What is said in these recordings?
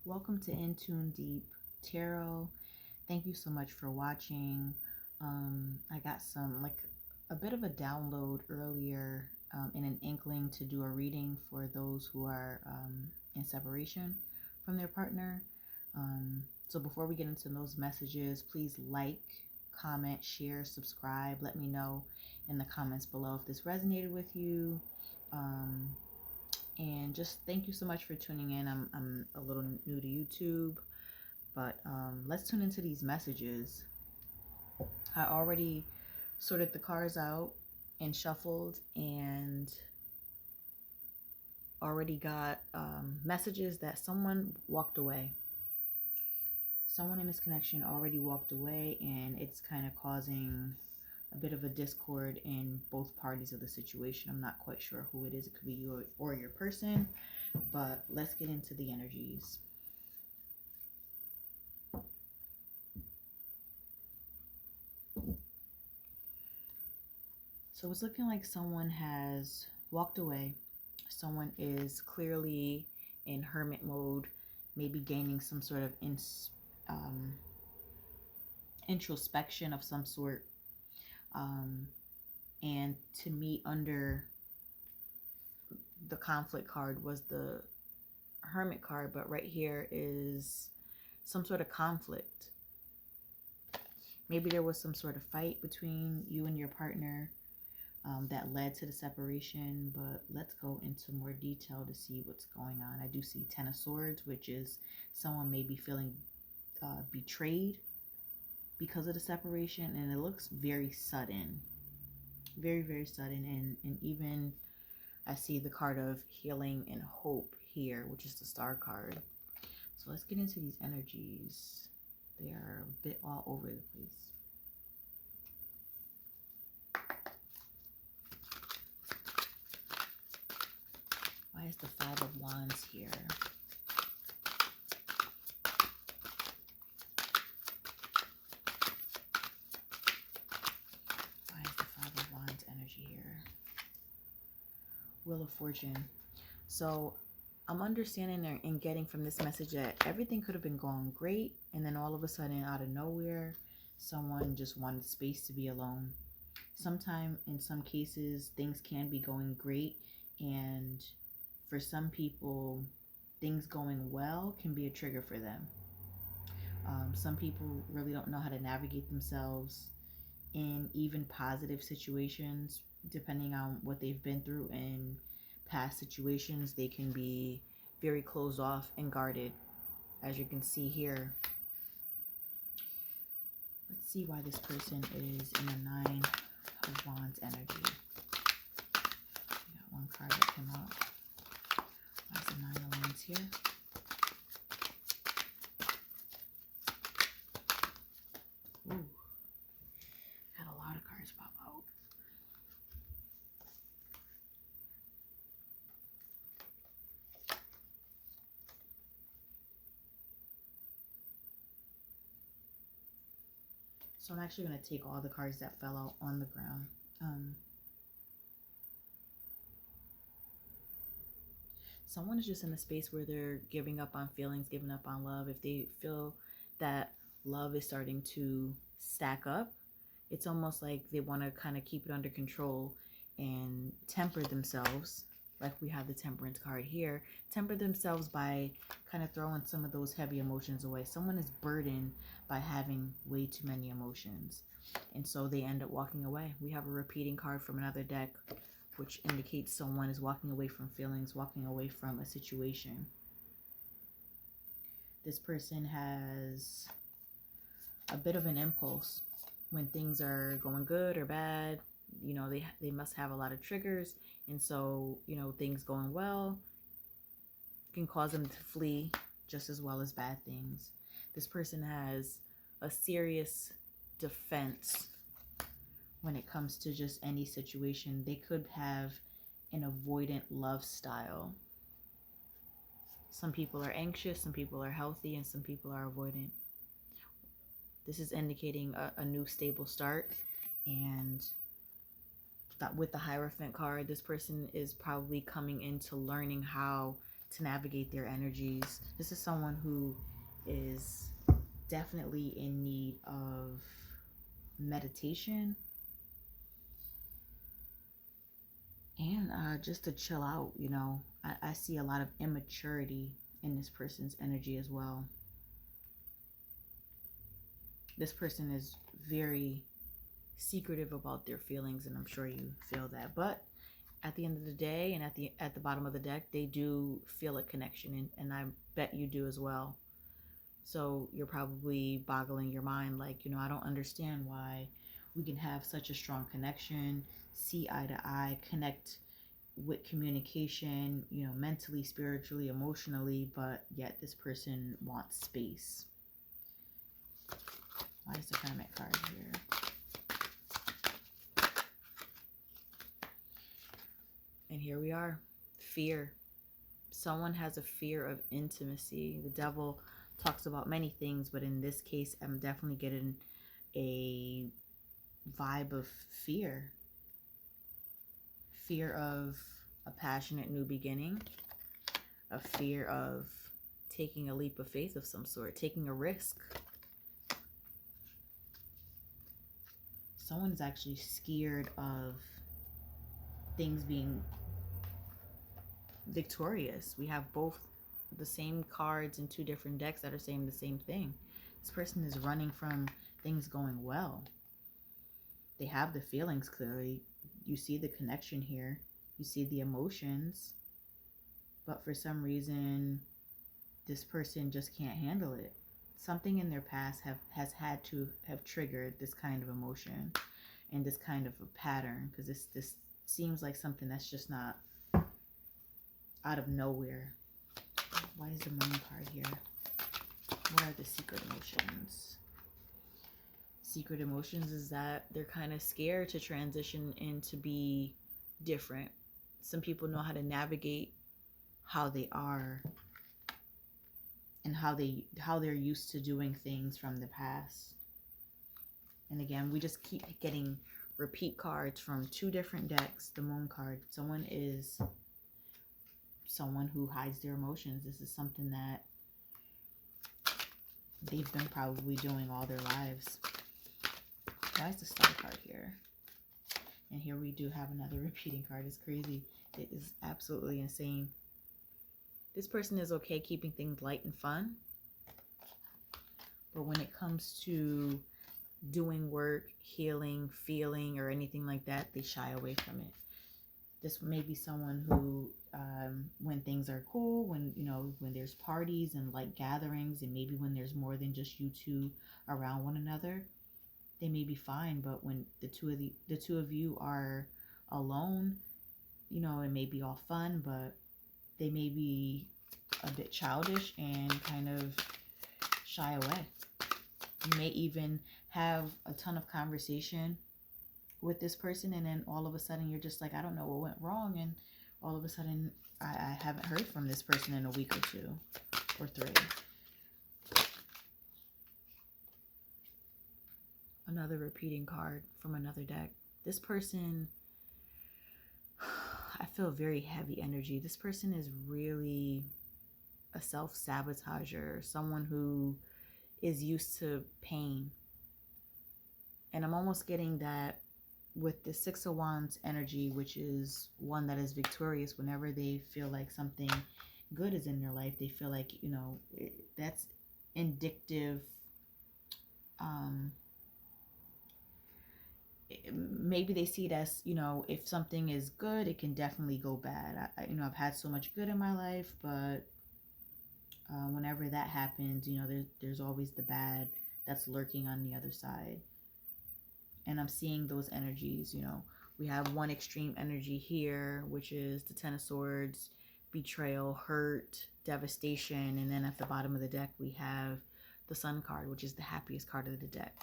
Welcome to In Tune Deep Tarot. Thank you so much for watching. I got a bit of a download earlier in an inkling to do a reading for those who are in separation from their partner. So before we get into those messages, please like, comment, share, subscribe. Let me know in the comments below if this resonated with you. And just thank you so much for tuning in. I'm a little new to YouTube, but let's tune into these messages. I already sorted the cards out and shuffled and already got messages that someone walked away. Someone in this connection already walked away, and it's kind of causing a bit of a discord in both parties of the situation. I'm not quite sure who it is. It could be you or your person, but let's get into the energies. So it's looking like someone has walked away. Someone is clearly in hermit mode, maybe gaining some sort of introspection of some sort. And to me, under the conflict card was the hermit card, but right here is some sort of conflict. Maybe there was some sort of fight between you and your partner that led to the separation, but let's go into more detail to see what's going on. I do see Ten of Swords, which is someone may be feeling betrayed because of the separation, and it looks very sudden, very, very sudden. And even I see the card of healing and hope here, which is the Star card. So let's get into these energies. They are a bit all over the place. Why is the Five of Wands here? Why is the Five of Wands energy here? Wheel of Fortune. So I'm understanding and getting from this message that everything could have been going great, and then all of a sudden, out of nowhere, someone just wanted space to be alone. Sometime, in some cases, things can be going great, and for some people, things going well can be a trigger for them. Some people really don't know how to navigate themselves in even positive situations, depending on what they've been through in past situations. They can be very closed off and guarded, as you can see here. Let's see why this person is in the Nine of Wands energy. We got one card that came out. Why is the Nine of Wands here? Ooh. Had a lot of cards pop out. So I'm actually going to take all the cards that fell out on the ground. Someone is just in a space where they're giving up on feelings, giving up on love. If they feel that love is starting to stack up, it's almost like they want to kind of keep it under control and temper themselves. Like we have the Temperance card here. Temper themselves by kind of throwing some of those heavy emotions away. Someone is burdened by having way too many emotions, and so they end up walking away. We have a repeating card from another deck, which indicates someone is walking away from feelings, walking away from a situation. This person has a bit of an impulse when things are going good or bad. You know, they must have a lot of triggers, and so, you know, things going well can cause them to flee just as well as bad things. This person has a serious defense when it comes to just any situation. They could have an avoidant love style. Some people are anxious, some people are healthy, and some people are avoidant. This is indicating a new stable start, and that with the Hierophant card, this person is probably coming into learning how to navigate their energies. This is someone who is definitely in need of meditation and just to chill out. You know, I see a lot of immaturity in this person's energy as well. This person is very secretive about their feelings, and I'm sure you feel that. But at the end of the day, and at the bottom of the deck, they do feel a connection, and I bet you do as well. So you're probably boggling your mind, like, you know, I don't understand why we can have such a strong connection, see eye to eye, connect with communication, you know, mentally, spiritually, emotionally, but yet this person wants space. Why is the Hermit card here? And here we are. Fear. Someone has a fear of intimacy. The devil talks about many things, but in this case, I'm definitely getting a vibe of fear. Fear of a passionate new beginning. A fear of taking a leap of faith of some sort, taking a risk. Someone's actually scared of things being victorious. We have both the same cards in two different decks that are saying the same thing. This person is running from things going well. They have the feelings clearly. You see the connection here. You see the emotions. But for some reason, this person just can't handle it. Something in their past has had to have triggered this kind of emotion and this kind of a pattern, because this seems like something that's just not out of nowhere. Why is the Moon card here? What are the secret emotions? Secret emotions is that they're kind of scared to transition and to be different. Some people know how to navigate how they are and how they're used to doing things from the past. And again, we just keep getting repeat cards from two different decks. The Moon card. Someone is someone who hides their emotions. This is something that they've been probably doing all their lives. Why is the Star card here? And here we do have another repeating card. It's crazy. It is absolutely insane. This person is okay keeping things light and fun. But when it comes to doing work, healing, feeling, or anything like that, they shy away from it. This may be someone who, when things are cool, when there's parties and like gatherings, and maybe when there's more than just you two around one another, they may be fine. But when the two of you are alone, you know, it may be all fun, but they may be a bit childish and kind of shy away. You may even have a ton of conversation with this person, and then all of a sudden you're just like, I don't know what went wrong, and all of a sudden I haven't heard from this person in a week or two or three. Another repeating card from another deck. This person, I feel very heavy energy. This person is really a self-sabotager, someone who is used to pain. And I'm almost getting that with the Six of Wands energy, which is one that is victorious. Whenever they feel like something good is in their life, they feel like, you know, that's indicative. Maybe they see it as, you know, if something is good, it can definitely go bad. I've had so much good in my life, but whenever that happens, you know, there's always the bad that's lurking on the other side. And I'm seeing those energies. You know, we have one extreme energy here, which is the Ten of Swords, betrayal, hurt, devastation. And then at the bottom of the deck, we have the Sun card, which is the happiest card of the deck.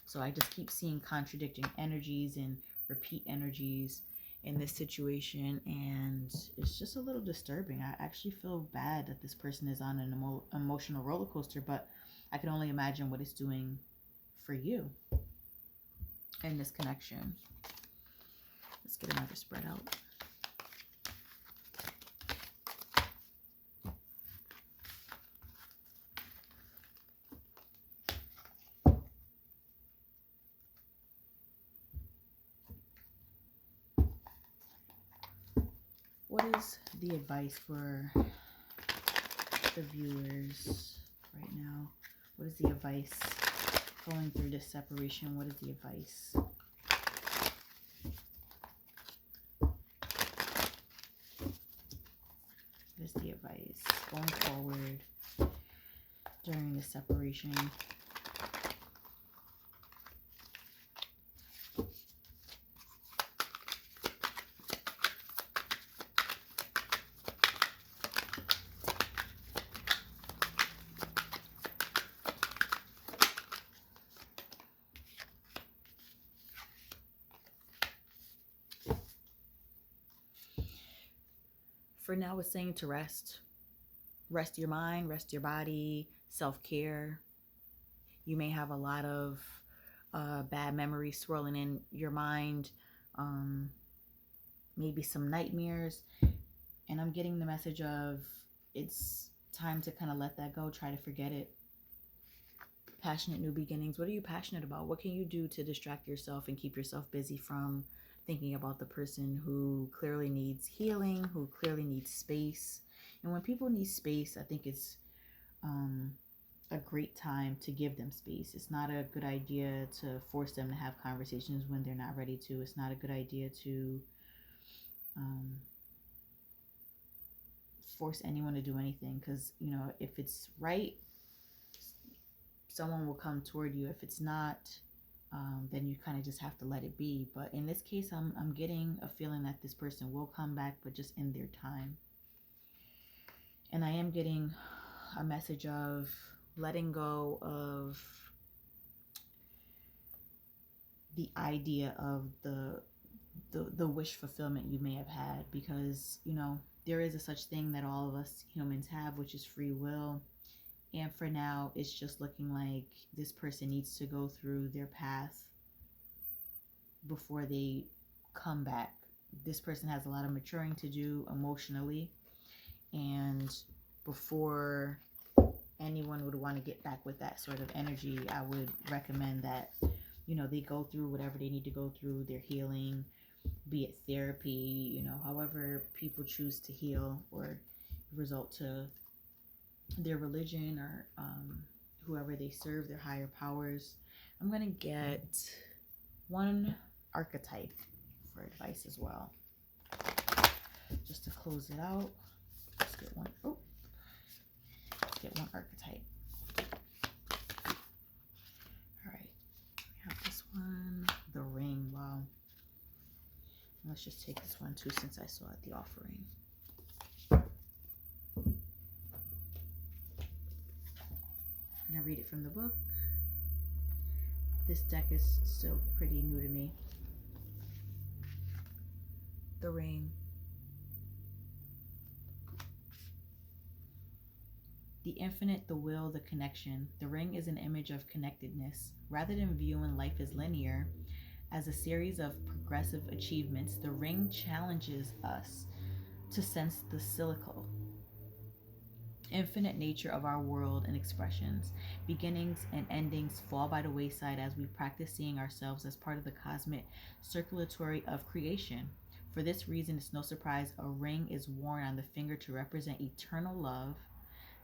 So I just keep seeing contradicting energies and repeat energies in this situation, and it's just a little disturbing. I actually feel bad that this person is on an emotional roller coaster, but I can only imagine what it's doing for you in this connection. Let's get another spread out. What is the advice for the viewers right now? What is the advice going through this separation? What is the advice? What is the advice going forward during the separation? For now, it's saying to rest. Rest your mind, rest your body, self-care. You may have a lot of bad memories swirling in your mind, maybe some nightmares. And I'm getting the message of it's time to kind of let that go, try to forget it. Passionate new beginnings. What are you passionate about? What can you do to distract yourself and keep yourself busy from thinking about the person who clearly needs healing, who clearly needs space? And when people need space, I think it's a great time to give them space. It's not a good idea to force them to have conversations when they're not ready to. It's not a good idea to force anyone to do anything, because, you know, if it's right, someone will come toward you. If it's not, then you kind of just have to let it be. But in this case, I'm getting a feeling that this person will come back, but just in their time. And I am getting a message of letting go of the idea of the wish fulfillment you may have had, because, you know, there is a such thing that all of us humans have, which is free will. And for now, it's just looking like this person needs to go through their path before they come back. This person has a lot of maturing to do emotionally, and before anyone would want to get back with that sort of energy, I would recommend that, you know, they go through whatever they need to go through, their healing, be it therapy, you know, however people choose to heal or result to their religion or whoever they serve, their higher powers. I'm going to get one archetype for advice as well, just to close it out. Let's get one. Oh, let's get one archetype. All right, we have this one, the ring. Wow. Let's just take this one too, since I saw it, the offering. I'm gonna read it from the book. This deck is still pretty new to me. The ring. The infinite, the will, the connection. The ring is an image of connectedness. Rather than viewing life as linear, as a series of progressive achievements, the ring challenges us to sense the cyclical, infinite nature of our world and expressions. Beginnings and endings fall by the wayside as we practice seeing ourselves as part of the cosmic circulatory of creation. For this reason, it's no surprise a ring is worn on the finger to represent eternal love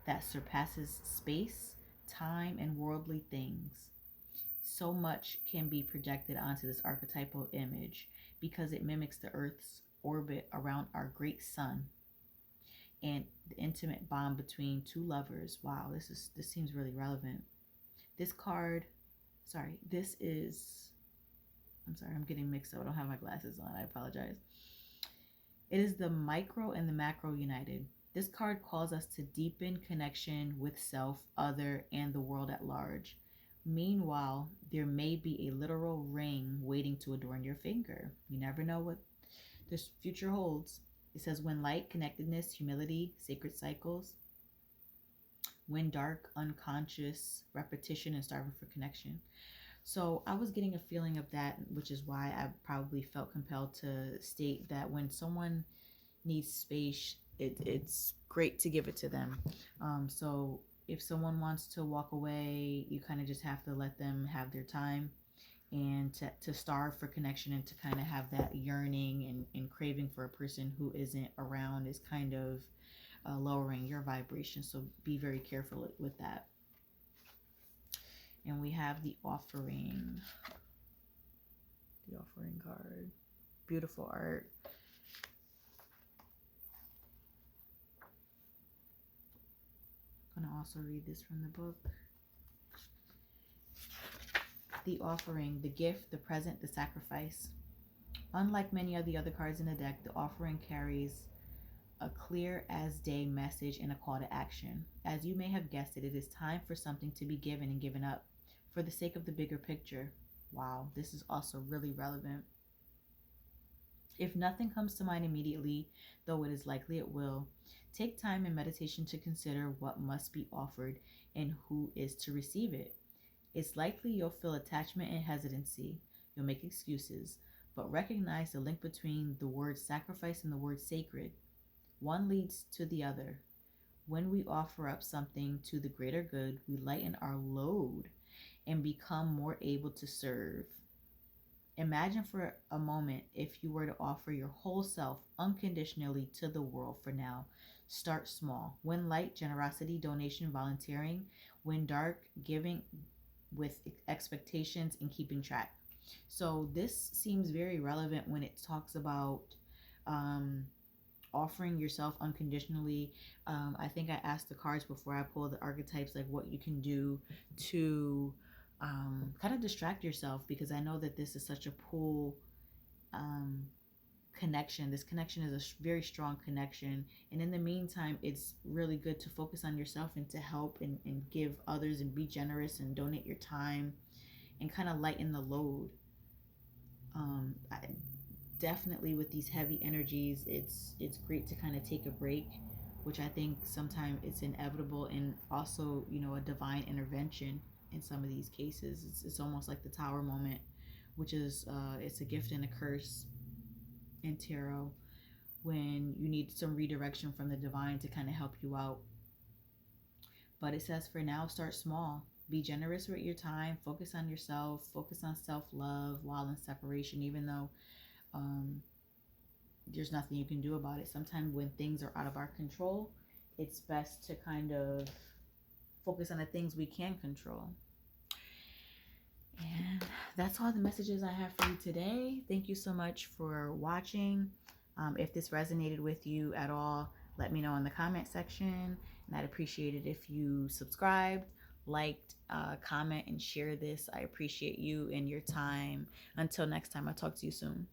that surpasses space, time, and worldly things. So much can be projected onto this archetypal image because it mimics the Earth's orbit around our great sun and the intimate bond between two lovers. Wow, this seems really relevant. This card, I'm sorry, I'm getting mixed up. I don't have my glasses on. I apologize. It is the micro and the macro united. This card calls us to deepen connection with self, other, and the world at large. Meanwhile, there may be a literal ring waiting to adorn your finger. You never know what this future holds. It says, when light, connectedness, humility, sacred cycles. When dark, unconscious, repetition, and starving for connection. So I was getting a feeling of that, which is why I probably felt compelled to state that when someone needs space, it's great to give it to them. So if someone wants to walk away, you kind of just have to let them have their time. and to starve for connection and to kind of have that yearning and craving for a person who isn't around is kind of lowering your vibration. So be very careful with that. And we have the offering. The offering card. Beautiful art. I'm going to also read this from the book. The offering, the gift, the present, the sacrifice. Unlike many of the other cards in the deck, the offering carries a clear as day message and a call to action. As you may have guessed it is time for something to be given and given up for the sake of the bigger picture. Wow, this is also really relevant. If nothing comes to mind immediately, though it is likely it will, take time in meditation to consider what must be offered and who is to receive it. It's likely you'll feel attachment and hesitancy. You'll make excuses, but recognize the link between the word sacrifice and the word sacred. One leads to the other. When we offer up something to the greater good, we lighten our load and become more able to serve. Imagine for a moment if you were to offer your whole self unconditionally to the world for now. Start small. When light, generosity, donation, volunteering. When dark, giving with expectations and keeping track. So this seems very relevant when it talks about offering yourself unconditionally. I think I asked the cards before I pulled the archetypes, like what you can do to kind of distract yourself, because I know that this is such a pull connection. This connection is a very strong connection. And in the meantime, it's really good to focus on yourself and to help and give others and be generous and donate your time and kind of lighten the load. Definitely with these heavy energies, it's great to kind of take a break, which I think sometimes it's inevitable, and also, you know, a divine intervention in some of these cases. It's almost like the Tower moment, which is it's a gift and a curse in tarot, when you need some redirection from the divine to kind of help you out. But it says for now, start small. Be generous with your time. Focus on yourself. Focus on self-love while in separation, even though there's nothing you can do about it. Sometimes when things are out of our control, it's best to kind of focus on the things we can control. And that's all the messages I have for you today. Thank you so much for watching. If this resonated with you at all, let me know in the comment section. And I'd appreciate it if you subscribed, liked, comment, and share this. I appreciate you and your time. Until next time, I'll talk to you soon.